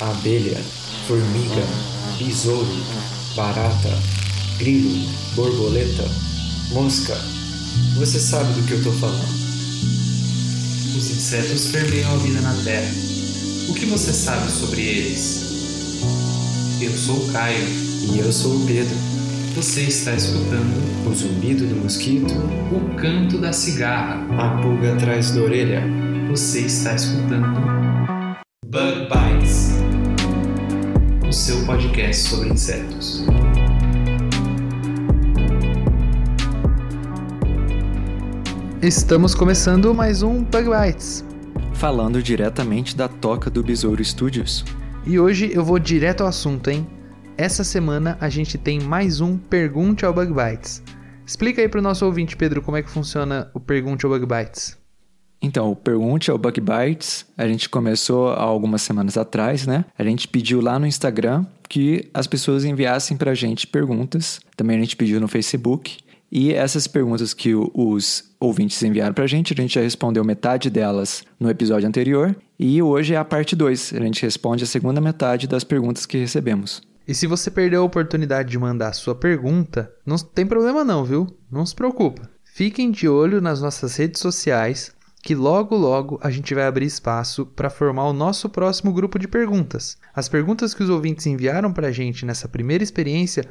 abelha, formiga, besouro, barata, grilo, borboleta, mosca. Você sabe do que eu estou falando. Os insetos permeiam a vida na Terra. O que você sabe sobre eles? Eu sou o Caio. E eu sou o Pedro. Você está escutando O zumbido do mosquito, o canto da cigarra. a pulga atrás da orelha. Você está escutando Bug Bites, o seu podcast sobre insetos. Estamos começando mais um Bug Bites. Falando diretamente da toca do Besouro Studios. E hoje eu vou direto ao assunto, hein? Essa semana a gente tem mais um Pergunte ao Bug Bites. Explica aí pro nosso ouvinte, Pedro, como é que funciona o Pergunte ao Bug Bites. Então, o Pergunte ao Bug Bites, a gente começou há algumas semanas atrás, né? A gente pediu lá no Instagram que as pessoas enviassem pra gente perguntas. Também a gente pediu no Facebook. E essas perguntas que os ouvintes enviaram pra gente, a gente já respondeu metade delas no episódio anterior. E hoje é a parte 2. A gente responde a segunda metade das perguntas que recebemos. E se você perdeu a oportunidade de mandar a sua pergunta, não tem problema não, viu? Não se preocupa. Fiquem de olho nas nossas redes sociais, que logo a gente vai abrir espaço para formar o nosso próximo grupo de perguntas. As perguntas que os ouvintes enviaram pra gente nessa primeira experiência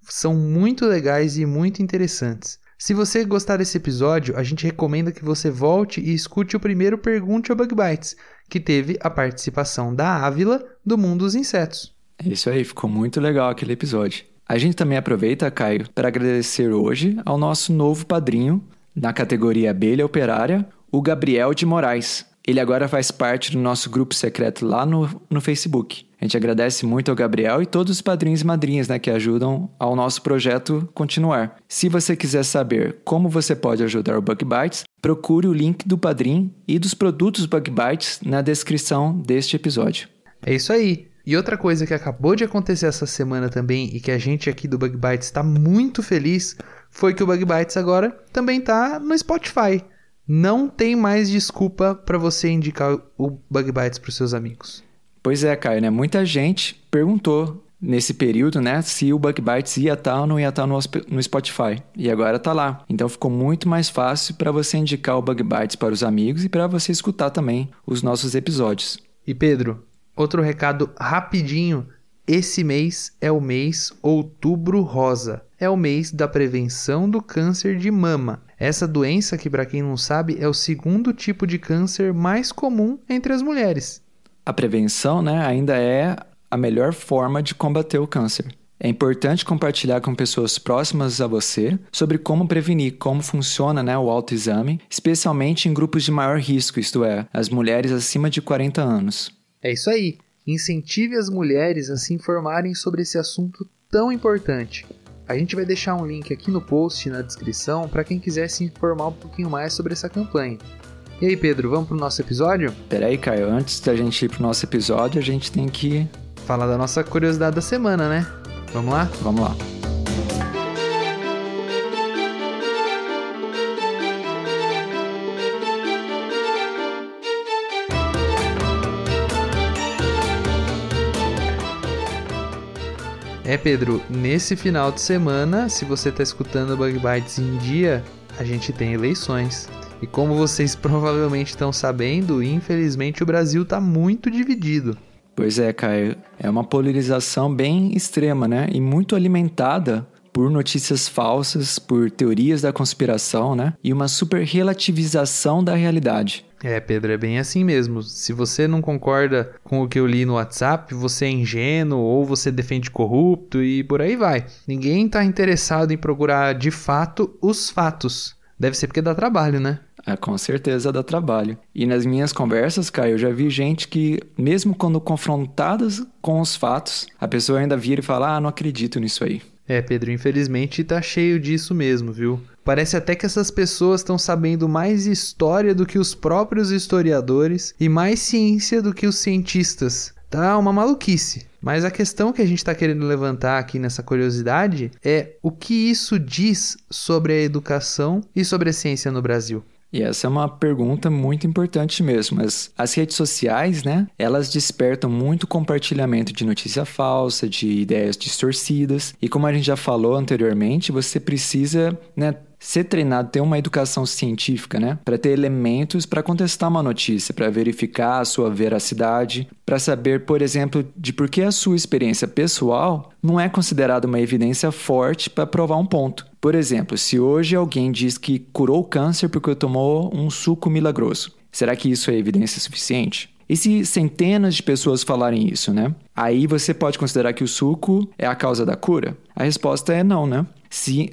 são muito legais e muito interessantes. Se você gostar desse episódio, a gente recomenda que você volte e escute o primeiro Pergunte ao Bug Bites, que teve a participação da Ávila do Mundo dos Insetos. É isso aí, ficou muito legal aquele episódio. A gente também aproveita, Caio, para agradecer hoje ao nosso novo padrinho, na categoria Abelha Operária, o Gabriel de Moraes. Ele agora faz parte do nosso grupo secreto lá no Facebook. A gente agradece muito ao Gabriel e todos os padrinhos e madrinhas, né, que ajudam ao nosso projeto continuar. Se você quiser saber como você pode ajudar o Bug Bites, procure o link do padrinho e dos produtos Bug Bites na descrição deste episódio. É isso aí. E outra coisa que acabou de acontecer essa semana também e que a gente aqui do Bug Bites está muito feliz foi que o Bug Bites agora também está no Spotify. Não tem mais desculpa para você indicar o Bug Bites para os seus amigos. Pois é, Caio, né? Muita gente perguntou nesse período, né, se o Bug Bites ia estar ou não ia estar no Spotify. E agora está lá. Então ficou muito mais fácil para você indicar o Bug Bites para os amigos e para você escutar também os nossos episódios. E Pedro, outro recado rapidinho. Esse mês é o mês Outubro Rosa. É o mês da prevenção do câncer de mama. Essa doença, que para quem não sabe, é o segundo tipo de câncer mais comum entre as mulheres. A prevenção, né, ainda é a melhor forma de combater o câncer. É importante compartilhar com pessoas próximas a você sobre como prevenir, como funciona, né, o autoexame, especialmente em grupos de maior risco, isto é, as mulheres acima de 40 anos. É isso aí. Incentive as mulheres a se informarem sobre esse assunto tão importante. A gente vai deixar um link aqui no post, na descrição, para quem quiser se informar um pouquinho mais sobre essa campanha. E aí, Pedro, vamos pro nosso episódio? Peraí, Caio, antes da gente ir pro nosso episódio, a gente tem que falar da nossa curiosidade da semana, né? Vamos lá? Vamos lá. Pedro, nesse final de semana, se você está escutando o Bug Bites em dia, a gente tem eleições. E como vocês provavelmente estão sabendo, infelizmente o Brasil está muito dividido. Pois é, Caio. É uma polarização bem extrema, né? E muito alimentada por notícias falsas, por teorias da conspiração, né? E uma super relativização da realidade. Pedro, é bem assim mesmo. Se você não concorda com o que eu li no WhatsApp, você é ingênuo ou você defende corrupto e por aí vai. Ninguém está interessado em procurar de fato os fatos. Deve ser porque dá trabalho, né? Com certeza dá trabalho. E nas minhas conversas, Caio, eu já vi gente que, mesmo quando confrontadas com os fatos, a pessoa ainda vira e fala, não acredito nisso aí. Pedro, infelizmente tá cheio disso mesmo, viu? Parece até que essas pessoas estão sabendo mais história do que os próprios historiadores e mais ciência do que os cientistas. Tá uma maluquice. Mas a questão que a gente está querendo levantar aqui nessa curiosidade é o que isso diz sobre a educação e sobre a ciência no Brasil. E essa é uma pergunta muito importante mesmo. As redes sociais, né, elas despertam muito compartilhamento de notícia falsa, de ideias distorcidas. E como a gente já falou anteriormente, você precisa, né, ser treinado, ter uma educação científica, né, para ter elementos para contestar uma notícia, para verificar a sua veracidade, para saber, por exemplo, de por que a sua experiência pessoal não é considerada uma evidência forte para provar um ponto. Por exemplo, se hoje alguém diz que curou o câncer porque tomou um suco milagroso, será que isso é evidência suficiente? E se centenas de pessoas falarem isso, né? Aí você pode considerar que o suco é a causa da cura? A resposta é não, né? Se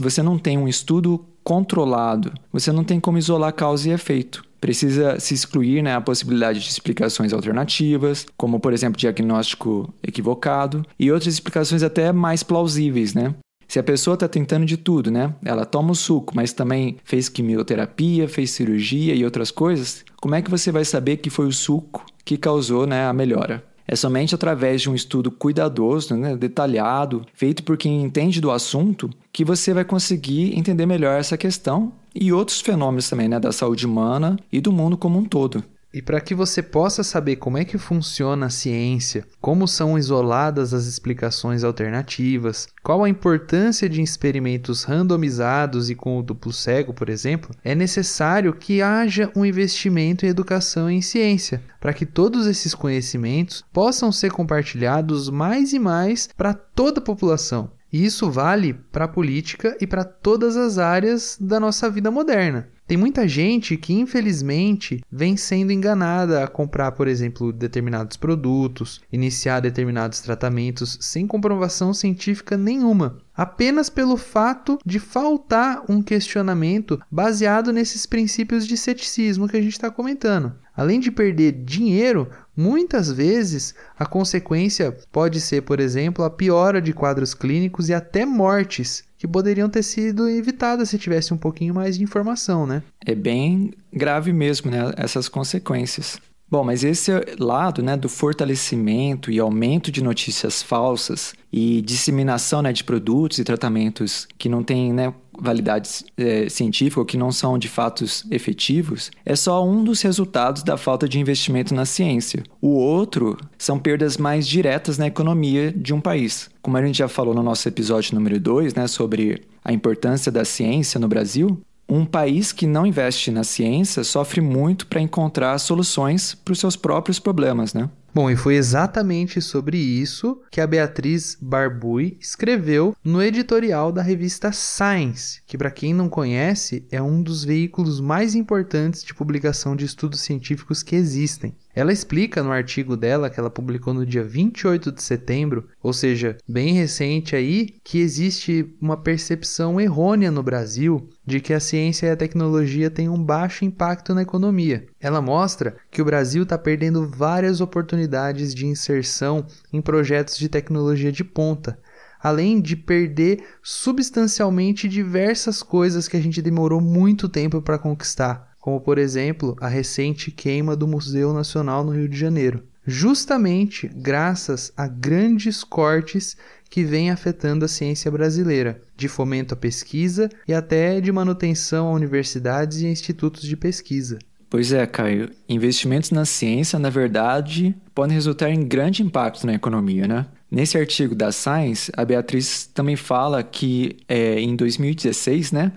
você não tem um estudo controlado, você não tem como isolar causa e efeito. Precisa se excluir, né, a possibilidade de explicações alternativas, como, por exemplo, diagnóstico equivocado, e outras explicações até mais plausíveis, né? Se a pessoa está tentando de tudo, né? Ela toma o suco, mas também fez quimioterapia, fez cirurgia e outras coisas, como é que você vai saber que foi o suco que causou, né, a melhora? É somente através de um estudo cuidadoso, né, detalhado, feito por quem entende do assunto, que você vai conseguir entender melhor essa questão e outros fenômenos também, né, da saúde humana e do mundo como um todo. E para que você possa saber como é que funciona a ciência, como são isoladas as explicações alternativas, qual a importância de experimentos randomizados e com o duplo cego, por exemplo, é necessário que haja um investimento em educação e em ciência, para que todos esses conhecimentos possam ser compartilhados mais e mais para toda a população. E isso vale para a política e para todas as áreas da nossa vida moderna. Tem muita gente que, infelizmente, vem sendo enganada a comprar, por exemplo, determinados produtos, iniciar determinados tratamentos sem comprovação científica nenhuma, apenas pelo fato de faltar um questionamento baseado nesses princípios de ceticismo que a gente está comentando. Além de perder dinheiro, muitas vezes a consequência pode ser, por exemplo, a piora de quadros clínicos e até mortes, que poderiam ter sido evitadas se tivesse um pouquinho mais de informação, né? É bem grave mesmo, né, essas consequências. Bom, mas esse lado, né, do fortalecimento e aumento de notícias falsas e disseminação, né, de produtos e tratamentos que não têm, né, validade científica ou que não são de fatos efetivos, é só um dos resultados da falta de investimento na ciência. O outro são perdas mais diretas na economia de um país. Como a gente já falou no nosso episódio número 2, né, sobre a importância da ciência no Brasil, um país que não investe na ciência sofre muito para encontrar soluções para os seus próprios problemas, né? Bom, e foi exatamente sobre isso que a Beatriz Barbuy escreveu no editorial da revista Science, que, para quem não conhece, é um dos veículos mais importantes de publicação de estudos científicos que existem. Ela explica no artigo dela, que ela publicou no dia 28 de setembro, ou seja, bem recente aí, que existe uma percepção errônea no Brasil de que a ciência e a tecnologia têm um baixo impacto na economia. Ela mostra que o Brasil está perdendo várias oportunidades de inserção em projetos de tecnologia de ponta, além de perder substancialmente diversas coisas que a gente demorou muito tempo para conquistar, como, por exemplo, a recente queima do Museu Nacional no Rio de Janeiro, justamente graças a grandes cortes que vêm afetando a ciência brasileira, de fomento à pesquisa e até de manutenção a universidades e institutos de pesquisa. Pois é, Caio. Investimentos na ciência, na verdade, podem resultar em grande impacto na economia, né? Nesse artigo da Science, a Beatriz também fala que em 2016, né,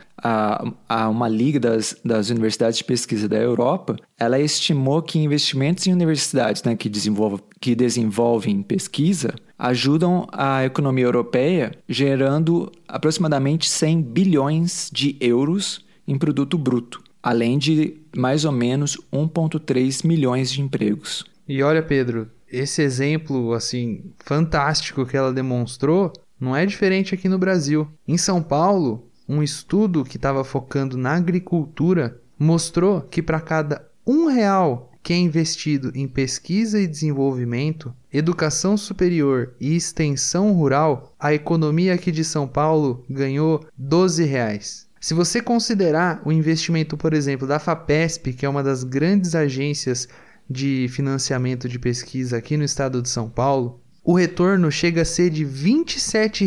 uma liga das universidades de pesquisa da Europa, ela estimou que investimentos em universidades, né, que desenvolvem pesquisa ajudam a economia europeia gerando aproximadamente 100 bilhões de euros em produto bruto, além de mais ou menos 1,3 milhões de empregos. E olha, Pedro, esse exemplo assim fantástico que ela demonstrou não é diferente aqui no Brasil. Em São Paulo, um estudo que estava focando na agricultura mostrou que para cada R$1 que é investido em pesquisa e desenvolvimento, educação superior e extensão rural, a economia aqui de São Paulo ganhou R$12. Se você considerar o investimento, por exemplo, da FAPESP, que é uma das grandes agências de financiamento de pesquisa aqui no estado de São Paulo, o retorno chega a ser de R$ 27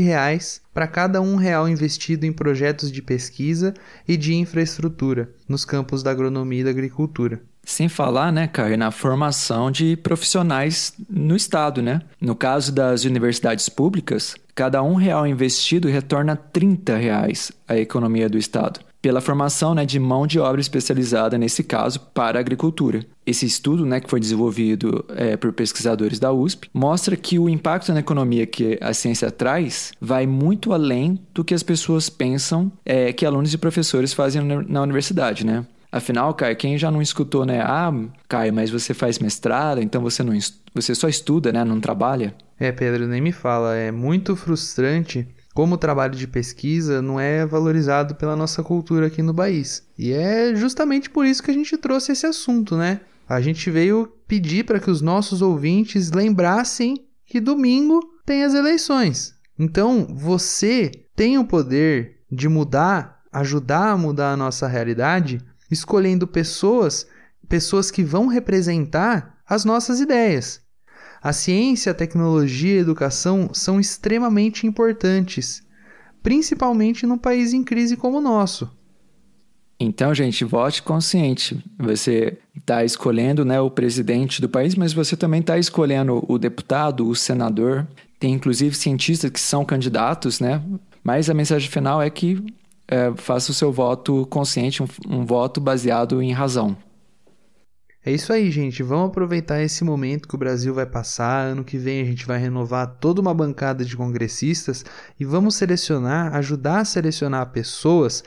para cada R$ 1 investido em projetos de pesquisa e de infraestrutura nos campos da agronomia e da agricultura. Sem falar, né, Caio, na formação de profissionais no Estado, né? No caso das universidades públicas, cada R$ 1 investido retorna R$ 30 à economia do Estado, pela formação, né, de mão de obra especializada, nesse caso, para a agricultura. Esse estudo, né, que foi desenvolvido por pesquisadores da USP, mostra que o impacto na economia que a ciência traz vai muito além do que as pessoas pensam que alunos e professores fazem na universidade, né? Afinal, Caio, quem já não escutou, né? Ah, Caio, mas você faz mestrado, então você só estuda, né? Não trabalha? Pedro, nem me fala. É muito frustrante como o trabalho de pesquisa não é valorizado pela nossa cultura aqui no país. E é justamente por isso que a gente trouxe esse assunto, né? A gente veio pedir para que os nossos ouvintes lembrassem que domingo tem as eleições. Então, você tem o poder de ajudar a mudar a nossa realidade, escolhendo pessoas que vão representar as nossas ideias. A ciência, a tecnologia e a educação são extremamente importantes, principalmente num país em crise como o nosso. Então, gente, vote consciente. Você está escolhendo, né, o presidente do país, mas você também está escolhendo o deputado, o senador. Tem, inclusive, cientistas que são candidatos, né? Mas a mensagem final é que faça o seu voto consciente, um voto baseado em razão. É isso aí, gente. Vamos aproveitar esse momento que o Brasil vai passar. Ano que vem a gente vai renovar toda uma bancada de congressistas e vamos ajudar a selecionar pessoas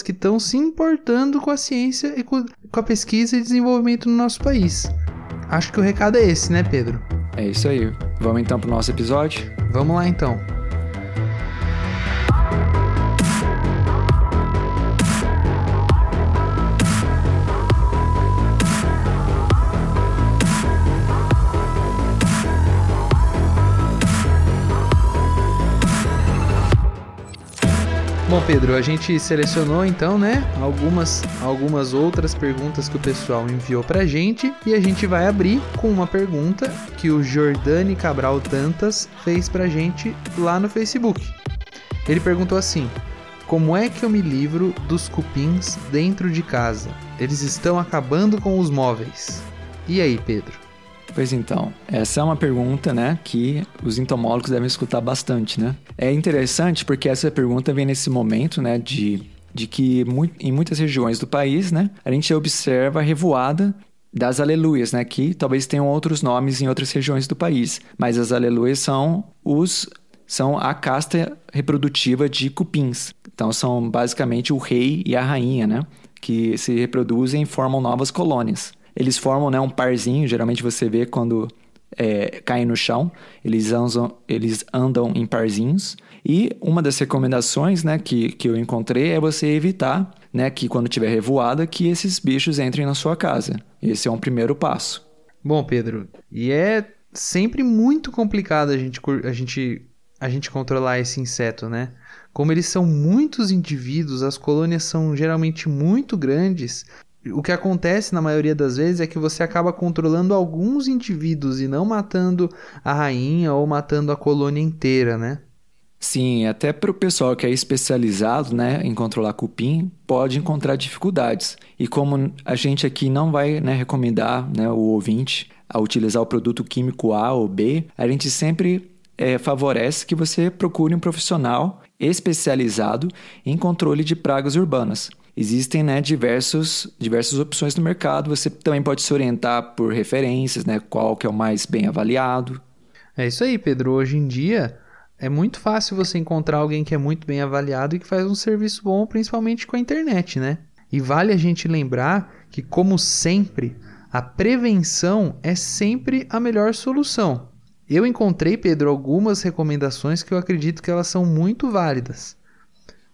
que estão se importando com a ciência e com a pesquisa e desenvolvimento no nosso país. Acho que o recado é esse, né, Pedro? É isso aí. Vamos então para o nosso episódio? Vamos lá, então. Bom, Pedro, a gente selecionou então, né, algumas outras perguntas que o pessoal enviou pra gente e a gente vai abrir com uma pergunta que o Jordani Cabral Dantas fez pra gente lá no Facebook. Ele perguntou assim: como é que eu me livro dos cupins dentro de casa? Eles estão acabando com os móveis. E aí, Pedro? Pois então, essa é uma pergunta, né, que os entomólogos devem escutar bastante, né? É interessante porque essa pergunta vem nesse momento, né, de que em muitas regiões do país, né, a gente observa a revoada das aleluias, né, que talvez tenham outros nomes em outras regiões do país, mas as aleluias são a casta reprodutiva de cupins. Então são basicamente o rei e a rainha, né, que se reproduzem e formam novas colônias. Eles formam, né, um parzinho, geralmente você vê quando caem no chão, eles andam em parzinhos. E uma das recomendações, né, que eu encontrei é você evitar, né, que quando tiver revoada, que esses bichos entrem na sua casa. Esse é um primeiro passo. Bom, Pedro, e é sempre muito complicado a gente controlar esse inseto, né? Como eles são muitos indivíduos, as colônias são geralmente muito grandes. O que acontece na maioria das vezes é que você acaba controlando alguns indivíduos e não matando a rainha ou matando a colônia inteira, né? Sim, até para o pessoal que é especializado, né, em controlar cupim, pode encontrar dificuldades. E como a gente aqui não vai, né, recomendar, né, o ouvinte a utilizar o produto químico A ou B, a gente sempre favorece que você procure um profissional especializado em controle de pragas urbanas. Existem, né, diversas opções no mercado. Você também pode se orientar por referências, né, qual que é o mais bem avaliado. É isso aí, Pedro. Hoje em dia é muito fácil você encontrar alguém que é muito bem avaliado e que faz um serviço bom, principalmente com a internet, né? E vale a gente lembrar que, como sempre, a prevenção é sempre a melhor solução. Eu encontrei, Pedro, algumas recomendações que eu acredito que elas são muito válidas.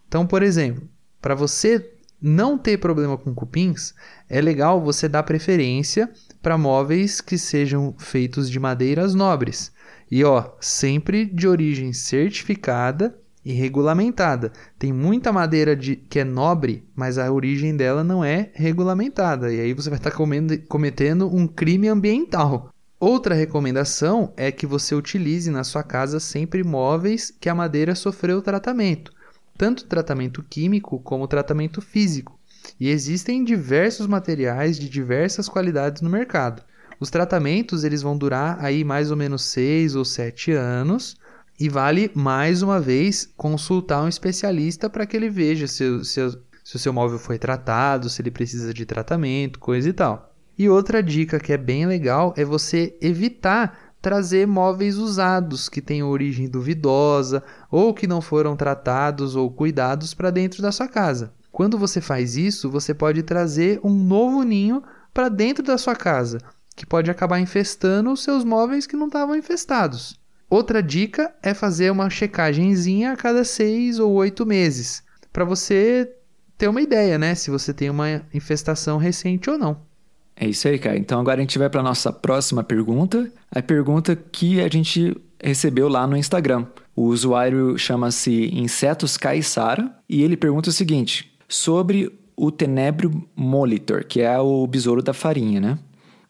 Então, por exemplo, para você não ter problema com cupins, é legal você dar preferência para móveis que sejam feitos de madeiras nobres. E sempre de origem certificada e regulamentada. Tem muita madeira que é nobre, mas a origem dela não é regulamentada. E aí você vai estar cometendo um crime ambiental. Outra recomendação é que você utilize na sua casa sempre móveis que a madeira sofreu tratamento, tanto tratamento químico como tratamento físico. E existem diversos materiais de diversas qualidades no mercado. Os tratamentos eles vão durar aí mais ou menos 6 ou 7 anos e vale mais uma vez consultar um especialista para que ele veja se o seu móvel foi tratado, se ele precisa de tratamento, coisa e tal. E outra dica que é bem legal é você evitar trazer móveis usados que tenham origem duvidosa ou que não foram tratados ou cuidados para dentro da sua casa. Quando você faz isso, você pode trazer um novo ninho para dentro da sua casa, que pode acabar infestando os seus móveis que não estavam infestados. Outra dica é fazer uma checagenzinha a cada 6 ou 8 meses, para você ter uma ideia, né, se você tem uma infestação recente ou não. É isso aí, cara. Então agora a gente vai para a nossa próxima pergunta. A pergunta que a gente recebeu lá no Instagram. O usuário chama-se Insetos Caissara e ele pergunta o seguinte: sobre o Tenebrio molitor, que é o besouro da farinha, né?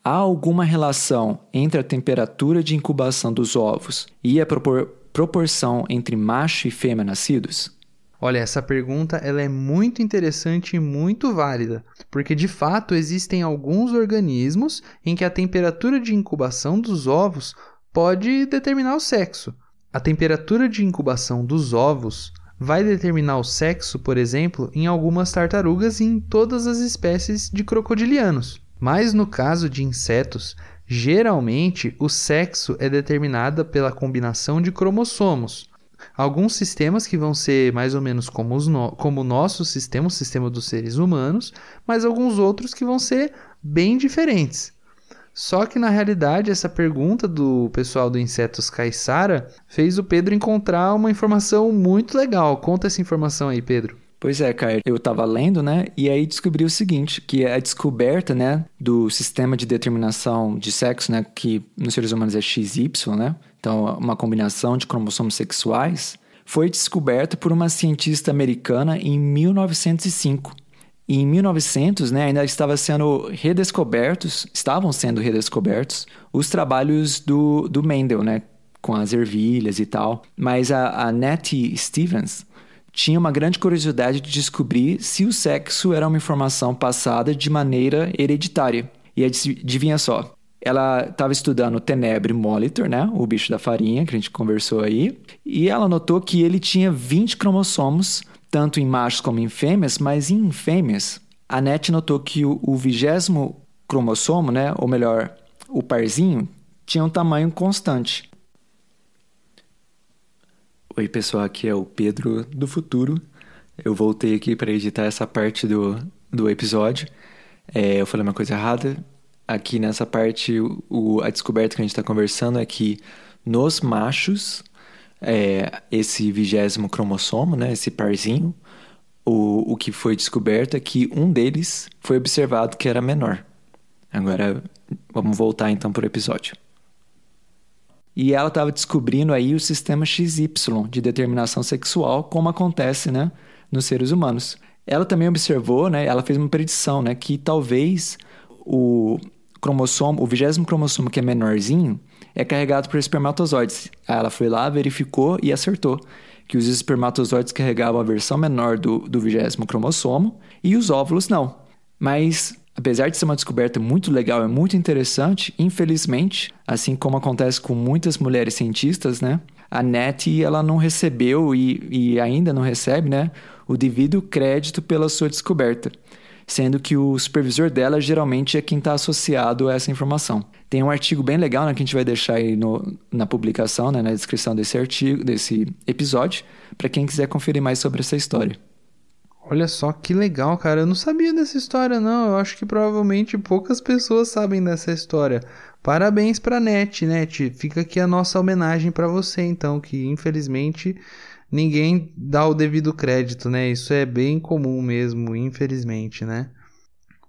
Há alguma relação entre a temperatura de incubação dos ovos e a proporção entre macho e fêmea nascidos? Olha, essa pergunta ela é muito interessante e muito válida, porque de fato existem alguns organismos em que a temperatura de incubação dos ovos pode determinar o sexo. A temperatura de incubação dos ovos vai determinar o sexo, por exemplo, em algumas tartarugas e em todas as espécies de crocodilianos. Mas no caso de insetos, geralmente o sexo é determinado pela combinação de cromossomos. Alguns sistemas que vão ser mais ou menos como o nosso sistema, o sistema dos seres humanos, mas alguns outros que vão ser bem diferentes. Só que na realidade essa pergunta do pessoal do Insetos Caissara fez o Pedro encontrar uma informação muito legal. Conta essa informação aí, Pedro. Pois é, Caio, eu estava lendo, né, e aí descobri o seguinte, que a descoberta, né, do sistema de determinação de sexo, né, que nos seres humanos é XY, né, então uma combinação de cromossomos sexuais, foi descoberta por uma cientista americana em 1905. E em 1900, né, ainda estavam sendo redescobertos os trabalhos do Mendel, né, com as ervilhas e tal. Mas a Nettie Stevens tinha uma grande curiosidade de descobrir se o sexo era uma informação passada de maneira hereditária. E adivinha só, ela estava estudando o Tenebrio molitor, né, o bicho da farinha, que a gente conversou aí, e ela notou que ele tinha 20 cromossomos, tanto em machos como em fêmeas, mas em fêmeas, a Nettie notou que o 20º cromossomo, né, ou melhor, o parzinho, tinha um tamanho constante. Oi pessoal, aqui é o Pedro do futuro. Eu voltei aqui para editar essa parte do episódio. Eu falei uma coisa errada. Aqui nessa parte, a descoberta que a gente está conversando é que nos machos, esse 20º cromossomo, né, esse parzinho, o que foi descoberto é que um deles foi observado que era menor. Agora, vamos voltar então para o episódio. E ela estava descobrindo aí o sistema XY de determinação sexual, como acontece, né, nos seres humanos. Ela também observou, né, ela fez uma predição, né, que talvez o 20º cromossomo, que é menorzinho, é carregado por espermatozoides. Aí ela foi lá, verificou e acertou que os espermatozoides carregavam a versão menor do 20º cromossomo e os óvulos não. Mas apesar de ser uma descoberta muito legal e muito interessante, infelizmente, assim como acontece com muitas mulheres cientistas, né, a Nettie ela não recebeu e ainda não recebe, né, o devido crédito pela sua descoberta, sendo que o supervisor dela geralmente é quem está associado a essa informação. Tem um artigo bem legal, né, que a gente vai deixar aí na publicação, né, na descrição desse episódio, para quem quiser conferir mais sobre essa história. Olha só que legal, cara. Eu não sabia dessa história, não. Eu acho que provavelmente poucas pessoas sabem dessa história. Parabéns pra Nettie. Fica aqui a nossa homenagem pra você, então, que infelizmente ninguém dá o devido crédito, né? Isso é bem comum mesmo, infelizmente, né?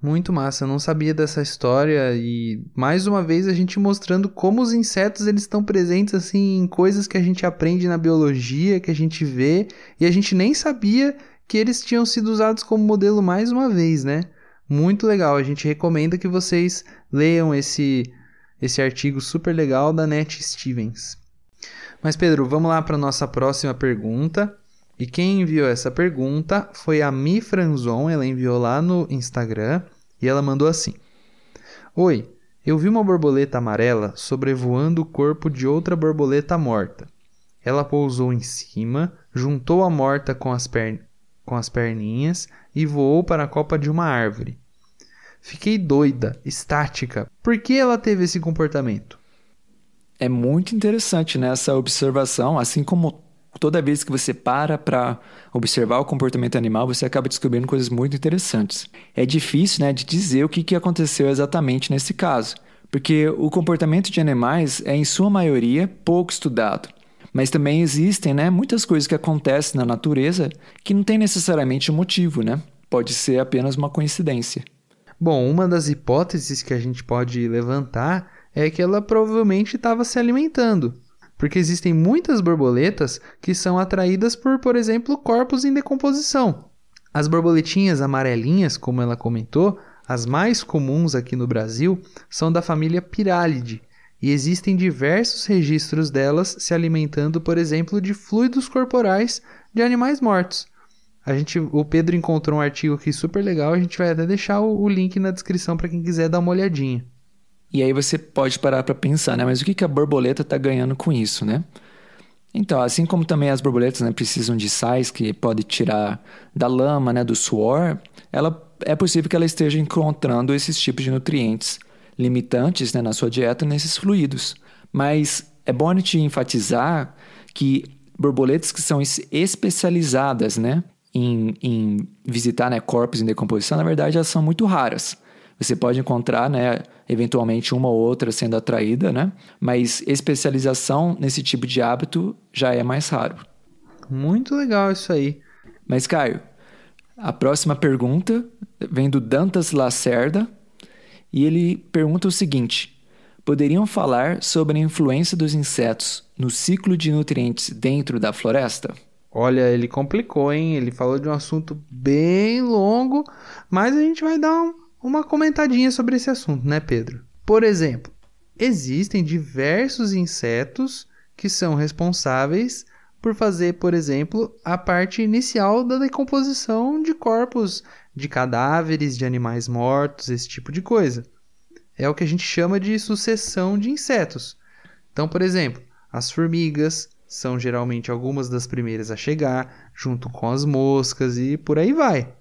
Muito massa, eu não sabia dessa história e mais uma vez a gente mostrando como os insetos eles estão presentes assim em coisas que a gente aprende na biologia, que a gente vê e a gente nem sabia que eles tinham sido usados como modelo mais uma vez, né? Muito legal, a gente recomenda que vocês leiam esse esse artigo super legal da Net Stevens. Mas Pedro, vamos lá para nossa próxima pergunta. E quem enviou essa pergunta foi a Mi Franzon, ela enviou lá no Instagram e ela mandou assim: Oi, eu vi uma borboleta amarela sobrevoando o corpo de outra borboleta morta. Ela pousou em cima, juntou a morta com as perninhas e voou para a copa de uma árvore. Fiquei doida, estática. Por que ela teve esse comportamento? É muito interessante, né, essa observação, assim como toda vez que você para observar o comportamento animal, você acaba descobrindo coisas muito interessantes. É difícil, né, de dizer o que aconteceu exatamente nesse caso, porque o comportamento de animais é, em sua maioria, pouco estudado. Mas também existem, né, muitas coisas que acontecem na natureza que não tem necessariamente um motivo, né? Pode ser apenas uma coincidência. Bom, uma das hipóteses que a gente pode levantar é que ela provavelmente estava se alimentando. Porque existem muitas borboletas que são atraídas por exemplo, corpos em decomposição. As borboletinhas amarelinhas, como ela comentou, as mais comuns aqui no Brasil, são da família Pyralidae, e existem diversos registros delas se alimentando, por exemplo, de fluidos corporais de animais mortos. O Pedro encontrou um artigo aqui super legal, a gente vai até deixar o link na descrição para quem quiser dar uma olhadinha. E aí você pode parar para pensar, né? Mas o que a borboleta está ganhando com isso, né? Então, assim como também as borboletas, né, precisam de sais que pode tirar da lama, né, do suor, é possível que ela esteja encontrando esses tipos de nutrientes limitantes, né, na sua dieta nesses fluidos. Mas é bom a gente enfatizar que borboletas que são especializadas, né, em visitar, né, corpos em decomposição, na verdade, elas são muito raras. Você pode encontrar, né, eventualmente uma ou outra sendo atraída, né? Mas especialização nesse tipo de hábito já é mais raro. Muito legal isso aí. Mas, Caio, a próxima pergunta vem do Dantas Lacerda e ele pergunta o seguinte: poderiam falar sobre a influência dos insetos no ciclo de nutrientes dentro da floresta? Olha, ele complicou, hein? Ele falou de um assunto bem longo, mas a gente vai dar uma comentadinha sobre esse assunto, né, Pedro? Por exemplo, existem diversos insetos que são responsáveis por fazer, por exemplo, a parte inicial da decomposição de corpos de cadáveres, de animais mortos, esse tipo de coisa. É o que a gente chama de sucessão de insetos. Então, por exemplo, as formigas são geralmente algumas das primeiras a chegar, junto com as moscas e por aí vai.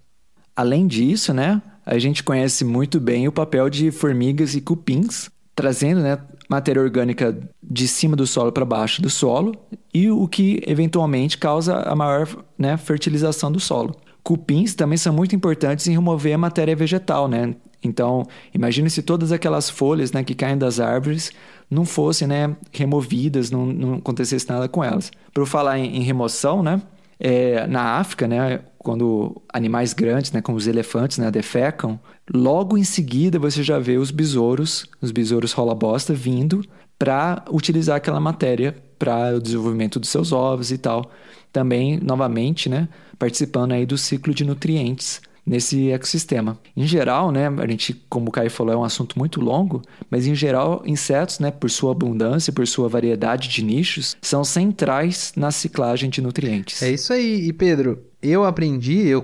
Além disso, né, a gente conhece muito bem o papel de formigas e cupins, trazendo, né, matéria orgânica de cima do solo para baixo do solo e o que eventualmente causa a maior, né, fertilização do solo. Cupins também são muito importantes em remover a matéria vegetal, né? Então, imagine se todas aquelas folhas, né, que caem das árvores não fossem, né, removidas, não acontecesse nada com elas. Por falar em remoção, né, na África, né, quando animais grandes, né, como os elefantes, né, defecam, logo em seguida você já vê os besouros rola-bosta vindo para utilizar aquela matéria para o desenvolvimento dos seus ovos e tal. Também, novamente, né, participando aí do ciclo de nutrientes nesse ecossistema. Em geral, né, a gente, como o Caio falou, é um assunto muito longo, mas em geral, insetos, né, por sua abundância, por sua variedade de nichos, são centrais na ciclagem de nutrientes. É isso aí. E Pedro,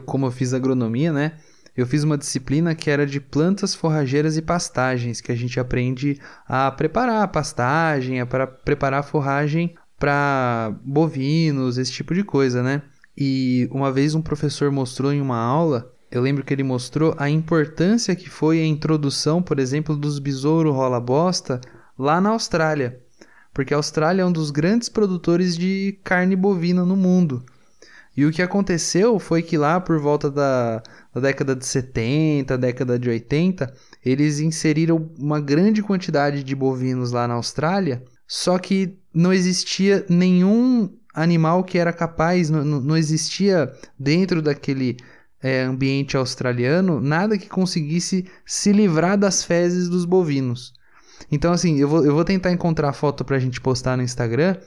como eu fiz agronomia, né, eu fiz uma disciplina que era de plantas forrageiras e pastagens, que a gente aprende a preparar a pastagem, a preparar a forragem para bovinos, esse tipo de coisa, né? E uma vez um professor mostrou em uma aula, eu lembro que ele mostrou a importância que foi a introdução, por exemplo, dos besouros rola-bosta lá na Austrália. Porque a Austrália é um dos grandes produtores de carne bovina no mundo. E o que aconteceu foi que lá por volta da década de 70, década de 80, eles inseriram uma grande quantidade de bovinos lá na Austrália, só que não existia nenhum animal que era capaz, não existia dentro daquele ambiente australiano nada que conseguisse se livrar das fezes dos bovinos. Então, assim, eu vou tentar encontrar a foto pra gente postar no Instagram,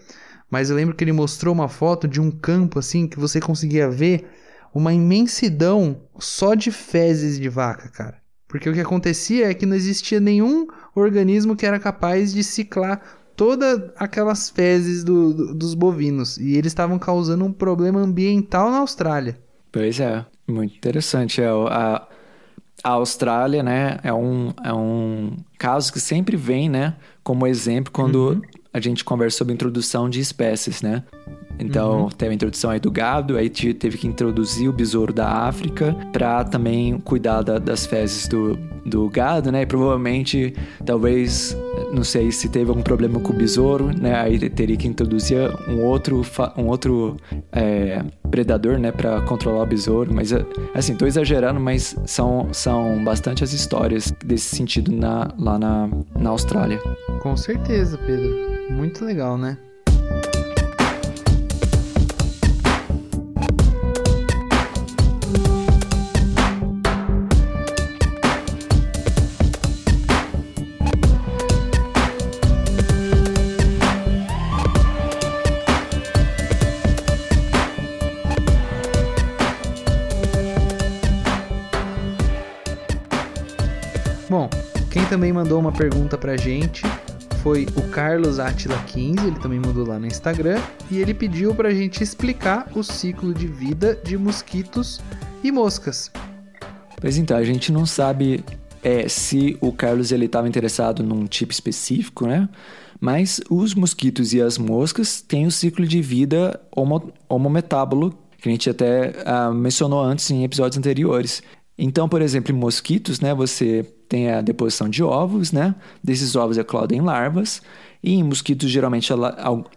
mas eu lembro que ele mostrou uma foto de um campo, assim, que você conseguia ver uma imensidão só de fezes de vaca, cara. Porque o que acontecia é que não existia nenhum organismo que era capaz de ciclar todas aquelas fezes dos bovinos. E eles estavam causando um problema ambiental na Austrália. Pois é, muito interessante. A Austrália, né, é um caso que sempre vem, né, como exemplo quando a gente conversa sobre introdução de espécies, né? Então, teve a introdução aí do gado, aí teve que introduzir o besouro da África para também cuidar das fezes do gado, né? E provavelmente, talvez, não sei se teve algum problema com o besouro, né? Aí teria que introduzir um outro predador, né? Para controlar o besouro. Mas, assim, tô exagerando, mas são bastante as histórias desse sentido lá na Austrália. Com certeza, Pedro. Muito legal, né? Bom, quem também mandou uma pergunta pra gente foi o Carlos Atila 15, ele também mandou lá no Instagram, e ele pediu pra gente explicar o ciclo de vida de mosquitos e moscas. Pois então, a gente não sabe se o Carlos ele estava interessado num tipo específico, né? Mas os mosquitos e as moscas têm o ciclo de vida homometábulo, que a gente até mencionou antes em episódios anteriores. Então, por exemplo, em mosquitos, né, você tem a deposição de ovos, né? Desses ovos eclodem larvas. E em mosquitos, geralmente,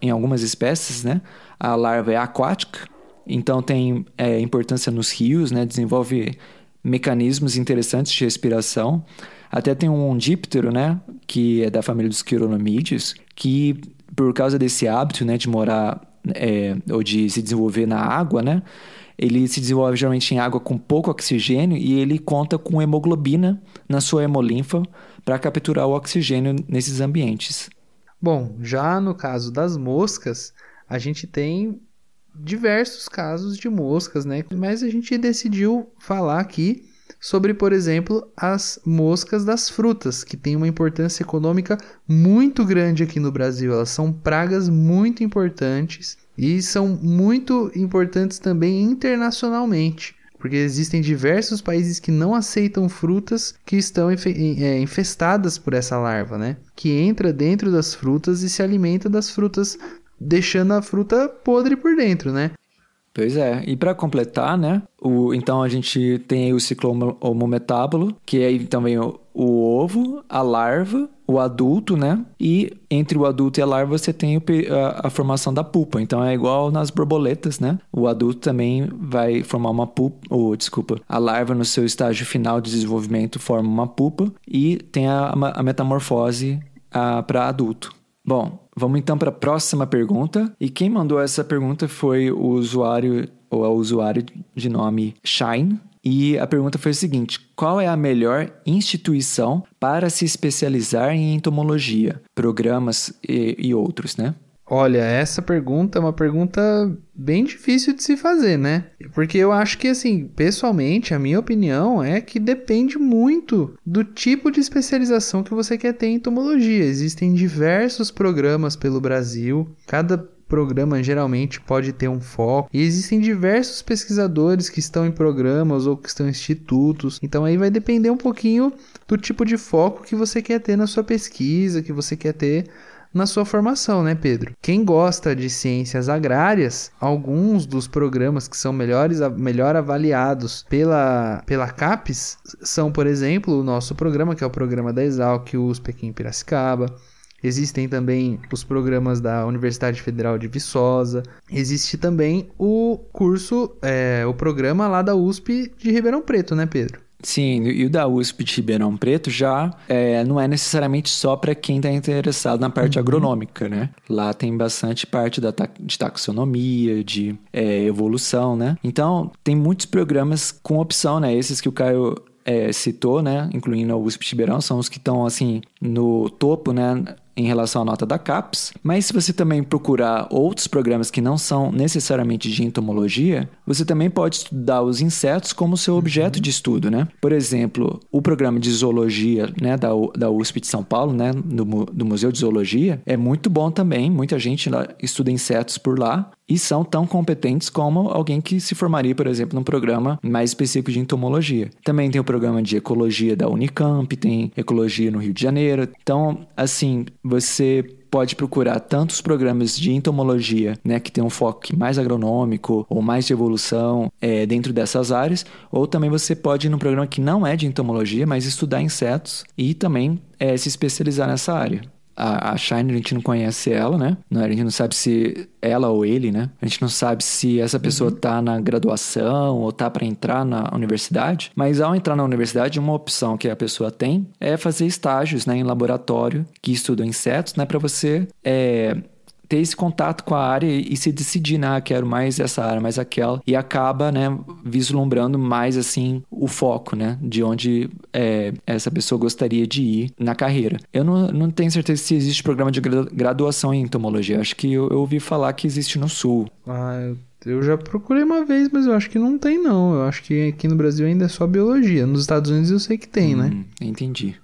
em algumas espécies, né, a larva é aquática. Então, tem importância nos rios, né? Desenvolve mecanismos interessantes de respiração. Até tem um díptero, né, que é da família dos quironomídeos, que, por causa desse hábito, né, de morar ou de se desenvolver na água, né, ele se desenvolve geralmente em água com pouco oxigênio e ele conta com hemoglobina na sua hemolinfa para capturar o oxigênio nesses ambientes. Bom, já no caso das moscas, a gente tem diversos casos de moscas, né? Mas a gente decidiu falar aqui sobre, por exemplo, as moscas das frutas, que têm uma importância econômica muito grande aqui no Brasil. Elas são pragas muito importantes e são muito importantes também internacionalmente, porque existem diversos países que não aceitam frutas que estão infestadas por essa larva, né? Que entra dentro das frutas e se alimenta das frutas, deixando a fruta podre por dentro, né? Pois é, e para completar, né, então a gente tem aí o ciclo homometábulo, que aí também o ovo, a larva, o adulto, né, e entre o adulto e a larva você tem a formação da pupa, então é igual nas borboletas, né, o adulto também vai formar uma pupa, a larva no seu estágio final de desenvolvimento forma uma pupa e tem a metamorfose para adulto. Bom, vamos então para a próxima pergunta. E quem mandou essa pergunta foi o usuário de nome Shine. E a pergunta foi o seguinte: qual é a melhor instituição para se especializar em entomologia, programas e outros, né? Olha, essa pergunta é uma pergunta bem difícil de se fazer, né? Porque eu acho que, assim, pessoalmente, a minha opinião é que depende muito do tipo de especialização que você quer ter em entomologia. Existem diversos programas pelo Brasil, cada programa geralmente pode ter um foco, e existem diversos pesquisadores que estão em programas ou que estão em institutos, então aí vai depender um pouquinho do tipo de foco que você quer ter na sua pesquisa, que você quer ter na sua formação, né, Pedro? Quem gosta de ciências agrárias, alguns dos programas que são melhor avaliados pela CAPES são, por exemplo, o nosso programa, que é o programa da Exalc USP aqui em Piracicaba. Existem também os programas da Universidade Federal de Viçosa. Existe também o programa lá da USP de Ribeirão Preto, né, Pedro? Sim, e o da USP de Ribeirão Preto já não é necessariamente só para quem está interessado na parte agronômica, né? Lá tem bastante parte de taxonomia, de evolução, né? Então, tem muitos programas com opção, né? Esses que o Caio citou, né? Incluindo a USP de Ribeirão, são os que estão, assim, no topo, né? em relação à nota da CAPES, mas se você também procurar outros programas que não são necessariamente de entomologia, você também pode estudar os insetos como seu objeto de estudo, né? Por exemplo, o programa de zoologia, né, da USP de São Paulo, né, do Museu de Zoologia, é muito bom também. Muita gente lá estuda insetos por lá e são tão competentes como alguém que se formaria, por exemplo, num programa mais específico de entomologia. Também tem o programa de ecologia da Unicamp, tem ecologia no Rio de Janeiro. Então, assim, você pode procurar tantos programas de entomologia, né, que tem um foco mais agronômico ou mais de evolução dentro dessas áreas, ou também você pode ir num programa que não é de entomologia, mas estudar insetos e também se especializar nessa área. A Shine, a gente não conhece ela, né? A gente não sabe se ela ou ele, né? A gente não sabe se essa pessoa tá na graduação ou tá para entrar na universidade. Mas ao entrar na universidade, uma opção que a pessoa tem é fazer estágios, né, em laboratório que estudam insetos, né? Para você ter esse contato com a área e se decidir, né? Quero mais essa área, mais aquela. E acaba, né, vislumbrando mais, assim, o foco, né? De onde essa pessoa gostaria de ir na carreira. Eu não tenho certeza se existe programa de graduação em entomologia. Acho que eu ouvi falar que existe no Sul. Eu já procurei uma vez, mas eu acho que não tem, não. Eu acho que aqui no Brasil ainda é só biologia. Nos Estados Unidos eu sei que tem, né? Entendi.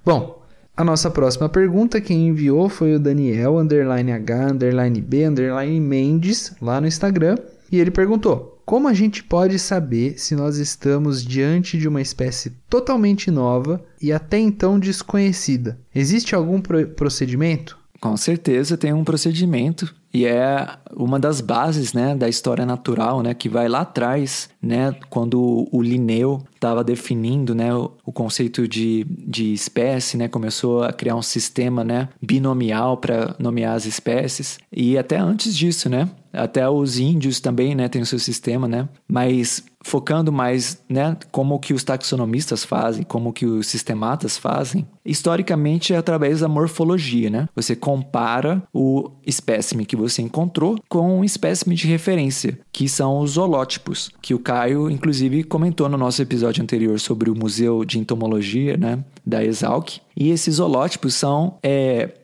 Bom, a nossa próxima pergunta, quem enviou foi o Daniel, _H_B_ Mendes, lá no Instagram. E ele perguntou: como a gente pode saber se nós estamos diante de uma espécie totalmente nova e até então desconhecida? Existe algum procedimento? Com certeza tem um procedimento. E é uma das bases, né, da história natural, né, que vai lá atrás, né, quando o Linneu estava definindo, né, o conceito de espécie, né, começou a criar um sistema, né, binomial para nomear as espécies. E até antes disso, né, até os índios também, né, tem o seu sistema, né, mas focando mais, né, como que os taxonomistas fazem, como que os sistematas fazem, historicamente é através da morfologia, né? Você compara o espécime que você encontrou com um espécime de referência, que são os holótipos, que o Caio, inclusive, comentou no nosso episódio anterior sobre o Museu de Entomologia, né, da Exalc. E esses holótipos são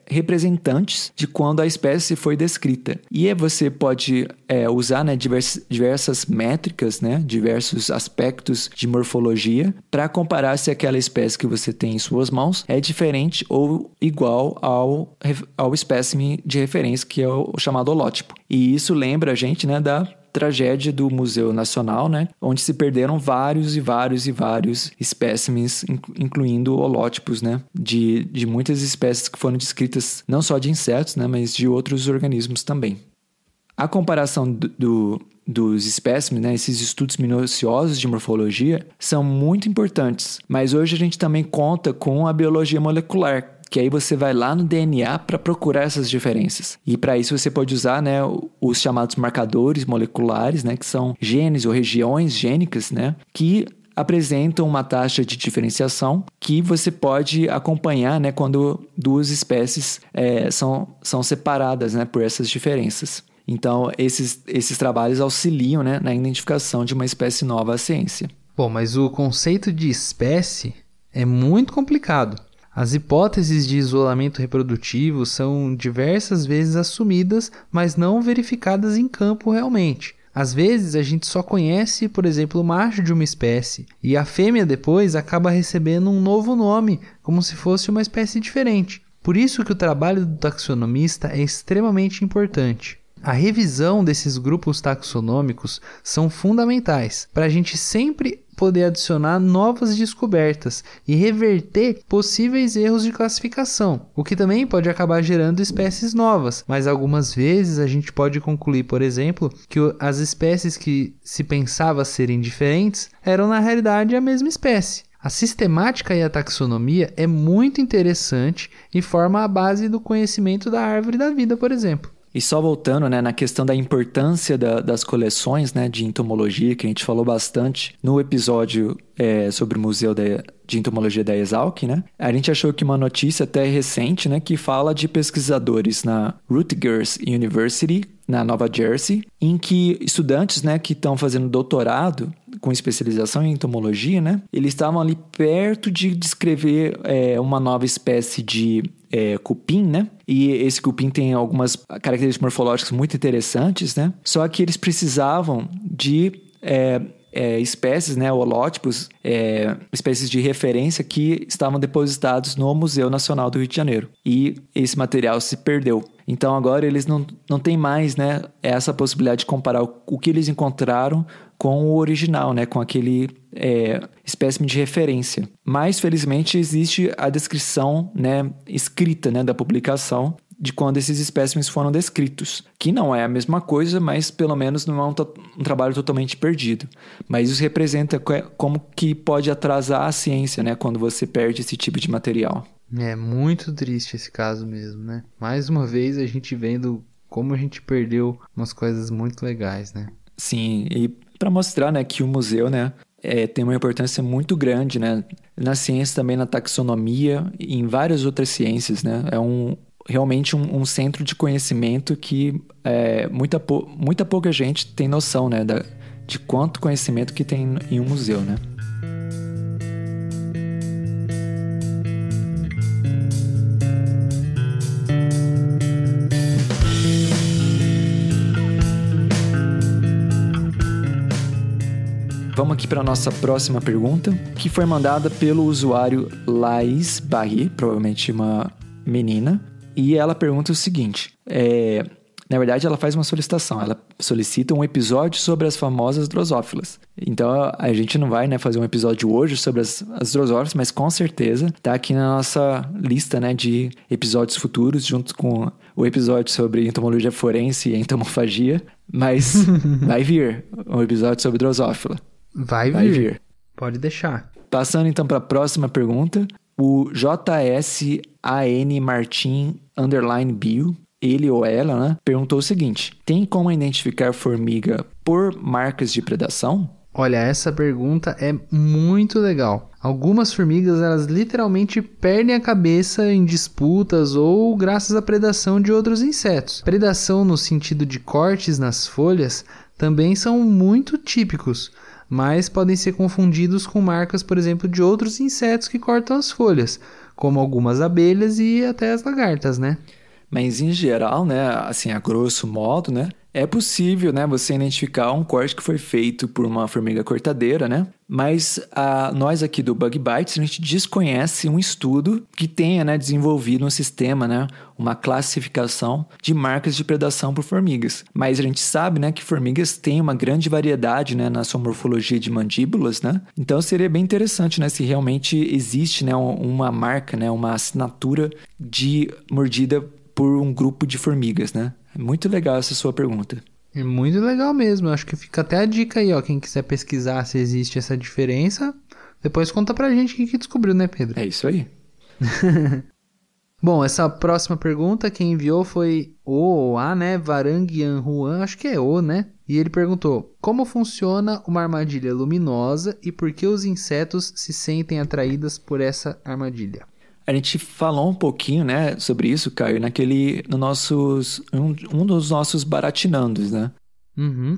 representantes de quando a espécie foi descrita. E você pode usar, né, diversas métricas, né, diversos aspectos de morfologia para comparar se aquela espécie que você tem em suas mãos é diferente ou igual ao espécime de referência, que é o chamado holótipo. E isso lembra a gente, né, da tragédia do Museu Nacional, né, onde se perderam vários espécimes, incluindo holótipos, né, de muitas espécies que foram descritas não só de insetos, né, mas de outros organismos também. A comparação dos espécimes, né, esses estudos minuciosos de morfologia, são muito importantes, mas hoje a gente também conta com a biologia molecular, que aí você vai lá no DNA para procurar essas diferenças. E para isso você pode usar, né, os chamados marcadores moleculares, né, que são genes ou regiões gênicas, né, que apresentam uma taxa de diferenciação que você pode acompanhar, né, quando duas espécies são separadas, né, por essas diferenças. Então, esses trabalhos auxiliam, né, na identificação de uma espécie nova à ciência. Bom, mas o conceito de espécie é muito complicado. As hipóteses de isolamento reprodutivo são diversas vezes assumidas, mas não verificadas em campo realmente. Às vezes a gente só conhece, por exemplo, o macho de uma espécie, e a fêmea depois acaba recebendo um novo nome, como se fosse uma espécie diferente. Por isso que o trabalho do taxonomista é extremamente importante. A revisão desses grupos taxonômicos são fundamentais para a gente sempre poder adicionar novas descobertas e reverter possíveis erros de classificação, o que também pode acabar gerando espécies novas, mas algumas vezes a gente pode concluir, por exemplo, que as espécies que se pensava serem diferentes eram na realidade a mesma espécie. A sistemática e a taxonomia é muito interessante e forma a base do conhecimento da árvore da vida, por exemplo. E só voltando, né, na questão da importância das coleções, né, de entomologia, que a gente falou bastante no episódio sobre o Museu de Entomologia da Exalc, né? A gente achou que uma notícia até recente, né, que fala de pesquisadores na Rutgers University, na Nova Jersey, em que estudantes, né, que estão fazendo doutorado com especialização em entomologia, né? Eles estavam ali perto de descrever uma nova espécie de cupim, né? E esse cupim tem algumas características morfológicas muito interessantes, né? Só que eles precisavam de espécies, né, holótipos, espécies de referência que estavam depositados no Museu Nacional do Rio de Janeiro. E esse material se perdeu. Então agora eles não têm mais, né, essa possibilidade de comparar o que eles encontraram com o original, né, com aquele espécime de referência. Mas felizmente existe a descrição, né, escrita, né, da publicação de quando esses espécimes foram descritos, que não é a mesma coisa, mas pelo menos não é um trabalho totalmente perdido. Mas isso representa como que pode atrasar a ciência, né, quando você perde esse tipo de material. É muito triste esse caso mesmo, né? Mais uma vez a gente vendo como a gente perdeu umas coisas muito legais, né? Sim, e para mostrar, né, que o museu, né, tem uma importância muito grande, né, na ciência também, na taxonomia e em várias outras ciências, né? É realmente um centro de conhecimento que muita pouca gente tem noção, né, de quanto conhecimento que tem em um museu, né? Vamos aqui para a nossa próxima pergunta, que foi mandada pelo usuário Laís Barri, provavelmente uma menina. E ela pergunta o seguinte, na verdade ela faz uma solicitação, ela solicita um episódio sobre as famosas drosófilas. Então a gente não vai, né, fazer um episódio hoje sobre as drosófilas, mas com certeza está aqui na nossa lista, né, de episódios futuros, junto com o episódio sobre entomologia forense e entomofagia, mas vai vir um episódio sobre drosófila. Vai vir. Pode deixar. Passando então para a próxima pergunta. O JSAN Martin _Bio, ele ou ela, né, perguntou o seguinte: tem como identificar formiga por marcas de predação? Olha, essa pergunta é muito legal. Algumas formigas, elas literalmente perdem a cabeça em disputas ou graças à predação de outros insetos. Predação no sentido de cortes nas folhas também são muito típicos, mas podem ser confundidos com marcas, por exemplo, de outros insetos que cortam as folhas, como algumas abelhas e até as lagartas, né? Mas em geral, né, assim, a grosso modo, né, é possível, né, você identificar um corte que foi feito por uma formiga cortadeira, né? Mas nós aqui do Bug Bites, a gente desconhece um estudo que tenha, né, desenvolvido um sistema, né, uma classificação de marcas de predação por formigas. Mas a gente sabe, né, que formigas têm uma grande variedade, né, na sua morfologia de mandíbulas, né? Então seria bem interessante, né, se realmente existe, né, uma marca, né, uma assinatura de mordida por um grupo de formigas, né? É muito legal essa sua pergunta. É muito legal mesmo. Acho que fica até a dica aí, ó. Quem quiser pesquisar se existe essa diferença, depois conta pra gente o que descobriu, né, Pedro? É isso aí. Bom, essa próxima pergunta quem enviou foi né? Varangian Juan, acho que é né? E ele perguntou: como funciona uma armadilha luminosa e por que os insetos se sentem atraídos por essa armadilha? A gente falou um pouquinho, né, sobre isso, Caio, um dos nossos baratinandos, né?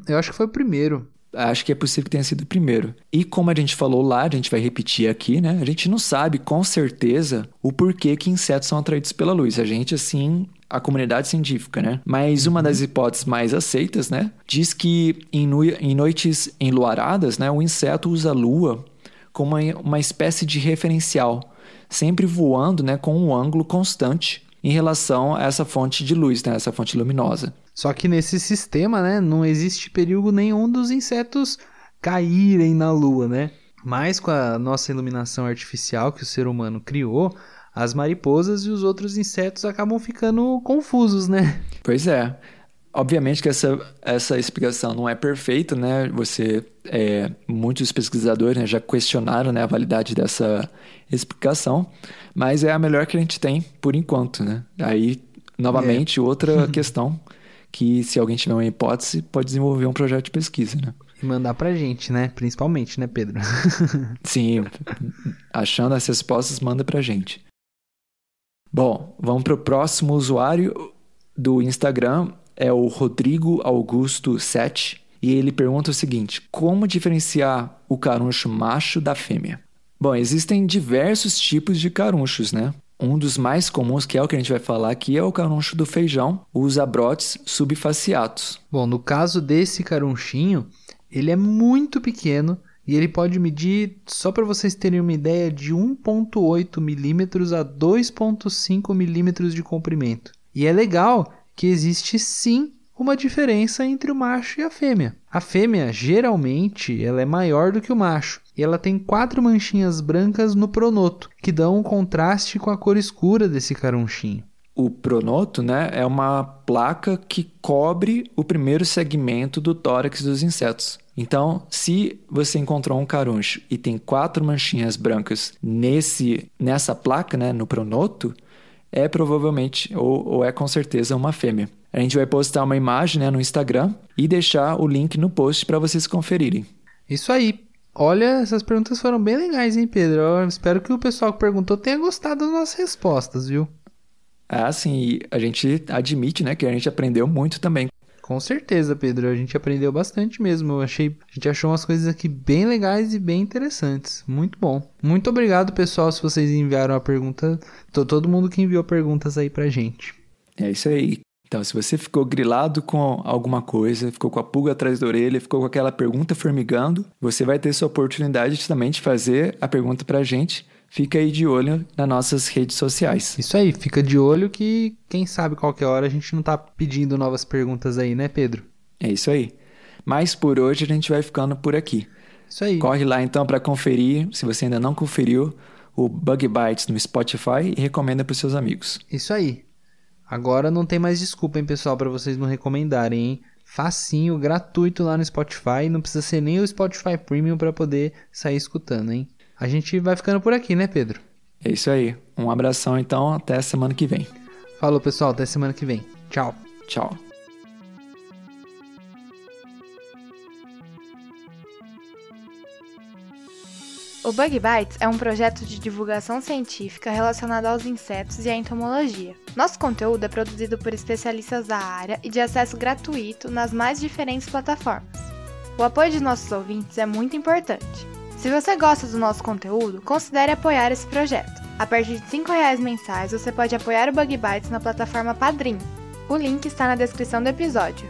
Eu acho que foi o primeiro. Acho que é possível que tenha sido o primeiro. E como a gente falou lá, a gente vai repetir aqui, né? A gente não sabe com certeza o porquê que insetos são atraídos pela luz. A gente, assim, a comunidade científica, né? Mas uma das hipóteses mais aceitas, né, diz que em noites enluaradas, né, o inseto usa a lua como uma espécie de referencial, sempre voando, né, com um ângulo constante em relação a essa fonte de luz, né, essa fonte luminosa. Só que nesse sistema, né, não existe perigo nenhum dos insetos caírem na Lua, né? Mas com a nossa iluminação artificial que o ser humano criou, as mariposas e os outros insetos acabam ficando confusos, né? Pois é. Obviamente que essa explicação não é perfeita, né? Muitos pesquisadores, né, já questionaram, né, a validade dessa explicação, mas é a melhor que a gente tem por enquanto, né? Aí, novamente, outra questão que, se alguém tiver uma hipótese, pode desenvolver um projeto de pesquisa, né? E mandar pra gente, né? Principalmente, né, Pedro? Sim, achando as respostas, manda pra gente. Bom, vamos pro próximo usuário do Instagram. É o Rodrigo Augusto 7, e ele pergunta o seguinte: como diferenciar o caruncho macho da fêmea? Bom, existem diversos tipos de carunchos, né? Um dos mais comuns, que é o que a gente vai falar aqui, é o caruncho do feijão, os abrotes subfaciatus. Bom, no caso desse carunchinho, ele é muito pequeno e ele pode medir, só para vocês terem uma ideia, de 1,8 milímetros a 2,5 milímetros de comprimento. E é legal que existe sim uma diferença entre o macho e a fêmea. A fêmea, geralmente, ela é maior do que o macho. E ela tem 4 manchinhas brancas no pronoto, que dão um contraste com a cor escura desse carunchinho. O pronoto, né, é uma placa que cobre o primeiro segmento do tórax dos insetos. Então, se você encontrou um caruncho e tem 4 manchinhas brancas nessa placa, né, no pronoto, é provavelmente ou é com certeza uma fêmea. A gente vai postar uma imagem, né, no Instagram e deixar o link no post para vocês conferirem. Isso aí. Olha, essas perguntas foram bem legais, hein, Pedro? Eu espero que o pessoal que perguntou tenha gostado das nossas respostas, viu? Ah, sim, e a gente admite, né, que a gente aprendeu muito também. Com certeza, Pedro. A gente aprendeu bastante mesmo. A gente achou umas coisas aqui bem legais e bem interessantes. Muito bom. Muito obrigado, pessoal, se vocês enviaram a pergunta. Todo mundo que enviou perguntas aí pra gente. É isso aí. Então, se você ficou grilado com alguma coisa, ficou com a pulga atrás da orelha, ficou com aquela pergunta formigando, você vai ter sua oportunidade também de fazer a pergunta pra gente. Fica aí de olho nas nossas redes sociais. Isso aí, fica de olho que quem sabe qualquer hora a gente não tá pedindo novas perguntas aí, né, Pedro? É isso aí. Mas por hoje a gente vai ficando por aqui. Isso aí. Corre lá então para conferir, se você ainda não conferiu, o Bug Bites no Spotify e recomenda para os seus amigos. Isso aí. Agora não tem mais desculpa, hein, pessoal, para vocês não recomendarem, hein? Facinho, gratuito lá no Spotify, não precisa ser nem o Spotify Premium para poder sair escutando, hein? A gente vai ficando por aqui, né, Pedro? É isso aí. Um abração então, até semana que vem. Falou, pessoal, até semana que vem. Tchau. Tchau. O Bug Bites é um projeto de divulgação científica relacionado aos insetos e à entomologia. Nosso conteúdo é produzido por especialistas da área e de acesso gratuito nas mais diferentes plataformas. O apoio de nossos ouvintes é muito importante. Se você gosta do nosso conteúdo, considere apoiar esse projeto. A partir de R$5 mensais, você pode apoiar o Bug Bites na plataforma Padrim. O link está na descrição do episódio.